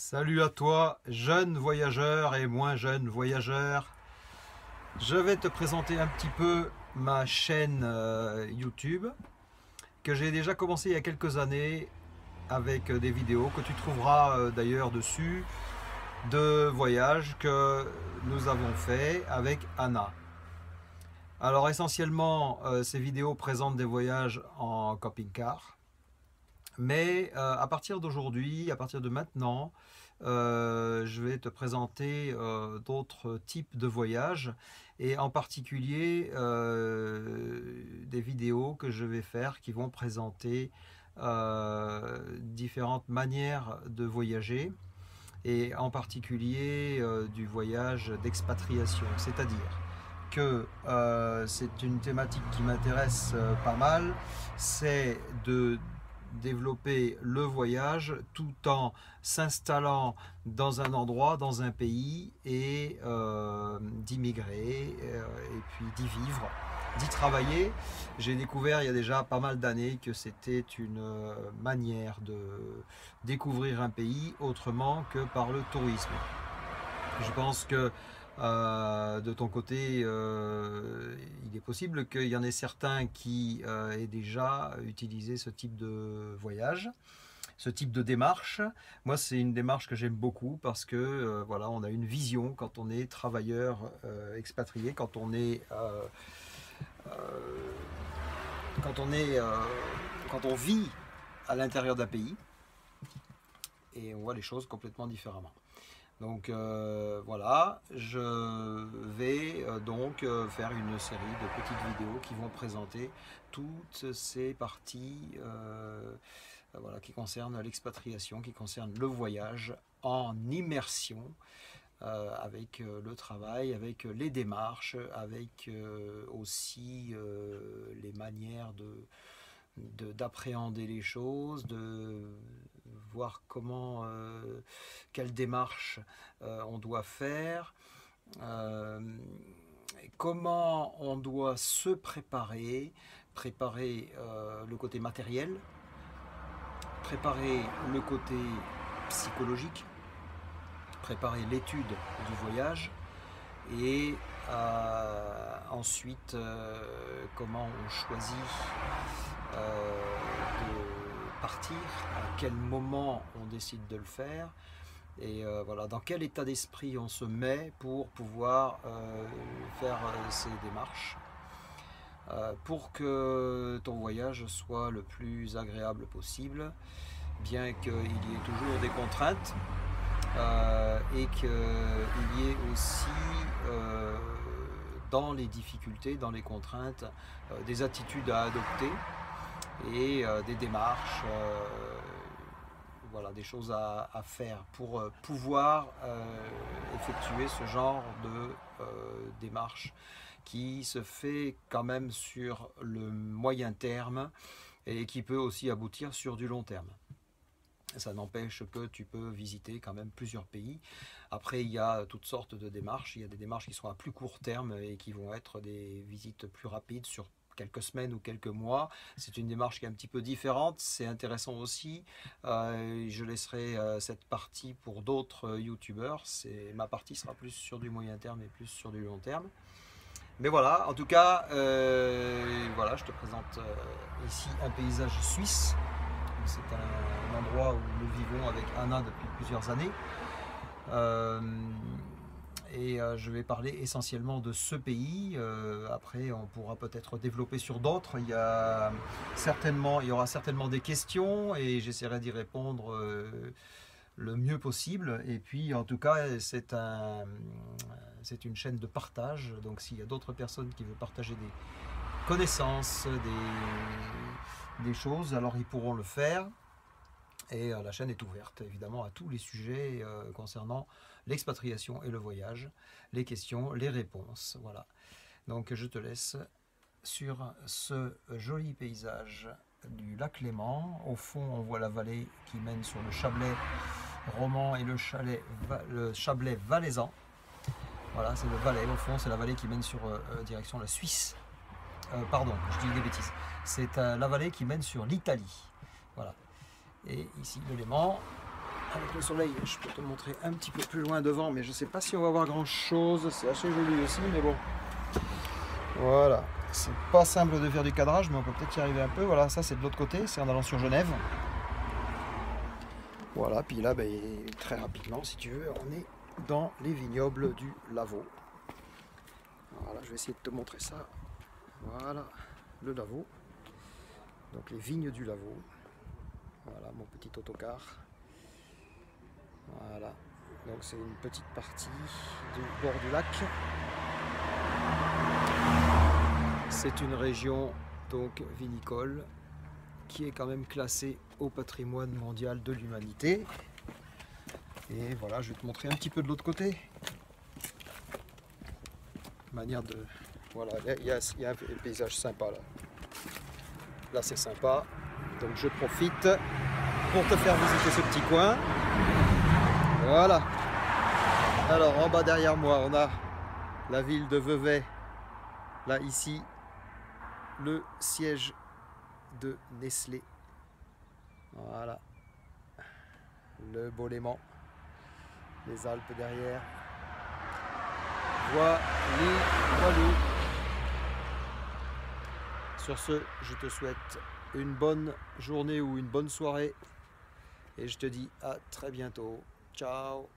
Salut à toi, jeune voyageur et moins jeune voyageur. Je vais te présenter un petit peu ma chaîne YouTube que j'ai déjà commencé il y a quelques années avec des vidéos que tu trouveras d'ailleurs dessus de voyages que nous avons fait avec Anna. Alors essentiellement, ces vidéos présentent des voyages en camping-car. Mais à partir d'aujourd'hui, à partir de maintenant, je vais te présenter d'autres types de voyages et en particulier des vidéos que je vais faire qui vont présenter différentes manières de voyager et en particulier du voyage d'expatriation. C'est-à-dire que c'est une thématique qui m'intéresse pas mal, c'est de développer le voyage tout en s'installant dans un endroit, dans un pays et d'immigrer et puis d'y vivre, d'y travailler. J'ai découvert il y a déjà pas mal d'années que c'était une manière de découvrir un pays autrement que par le tourisme. Je pense que de ton côté, il est possible qu'il y en ait certains qui aient déjà utilisé ce type de voyage, ce type de démarche. Moi, c'est une démarche que j'aime beaucoup parce que voilà, on a une vision quand on est travailleur expatrié, quand on vit à l'intérieur d'un pays et on voit les choses complètement différemment. Donc voilà, je vais faire une série de petites vidéos qui vont présenter toutes ces parties voilà, qui concernent l'expatriation, qui concernent le voyage en immersion avec le travail, avec les démarches, avec aussi les manières d'appréhender les choses, de voir comment, quelle démarche on doit faire, comment on doit se préparer, le côté matériel, préparer le côté psychologique, préparer l'étude du voyage et ensuite comment on choisit de partir, à quel moment on décide de le faire et voilà, dans quel état d'esprit on se met pour pouvoir faire ces démarches pour que ton voyage soit le plus agréable possible, bien qu'il y ait toujours des contraintes et qu'il y ait aussi dans les difficultés, dans les contraintes, des attitudes à adopter et des démarches, voilà, des choses à faire pour pouvoir effectuer ce genre de démarche qui se fait quand même sur le moyen terme et qui peut aussi aboutir sur du long terme. Ça n'empêche que tu peux visiter quand même plusieurs pays. Après, il y a toutes sortes de démarches. Il y a des démarches qui sont à plus court terme et qui vont être des visites plus rapides sur quelques semaines ou quelques mois. C'est une démarche qui est un petit peu différente. C'est intéressant aussi. Je laisserai cette partie pour d'autres youtubeurs. Ma partie sera plus sur du moyen terme et plus sur du long terme. Mais voilà, en tout cas, voilà, je te présente ici un paysage suisse. C'est un endroit où nous vivons avec Anna depuis plusieurs années. Je vais parler essentiellement de ce pays. Après, on pourra peut-être développer sur d'autres. Il y aura certainement des questions et j'essaierai d'y répondre le mieux possible. Et puis, en tout cas, c'est une chaîne de partage. Donc, s'il y a d'autres personnes qui veulent partager des connaissances, des choses, alors ils pourront le faire. Et la chaîne est ouverte évidemment à tous les sujets concernant l'expatriation et le voyage, les questions, les réponses. Voilà. Donc je te laisse sur ce joli paysage du lac Léman. Au fond, on voit la vallée qui mène sur le Chablais roman et le Chablais valaisan. Voilà, c'est le Valais. Au fond, c'est la vallée qui mène sur direction la Suisse. Pardon, je dis des bêtises. C'est la vallée qui mène sur l'Italie. Voilà. Et ici le Léman. avec le soleil, je peux te montrer un petit peu plus loin devant, mais je sais pas si on va voir grand chose. C'est assez joli aussi, mais bon. Voilà, c'est pas simple de faire du cadrage, mais on peut peut-être y arriver un peu. Voilà, ça c'est de l'autre côté, c'est en allant sur Genève. Voilà, puis là, ben, très rapidement, si tu veux, on est dans les vignobles du Lavaux. Voilà, je vais essayer de te montrer ça. Voilà, le Lavaux. Donc les vignes du Lavaux. Voilà mon petit autocar. Voilà, donc c'est une petite partie du bord du lac. C'est une région donc vinicole qui est quand même classée au patrimoine mondial de l'humanité. Et voilà, je vais te montrer un petit peu de l'autre côté. Manière de... Voilà, il y a un paysage sympa là. Là c'est sympa. Donc je profite pour te faire visiter ce petit coin. Voilà. Alors en bas derrière moi, on a la ville de Vevey. Là ici, le siège de Nestlé. Voilà. Le beau Léman. Les Alpes derrière. Voilà. Sur ce, je te souhaite une bonne journée ou une bonne soirée. Et je te dis à très bientôt. Ciao.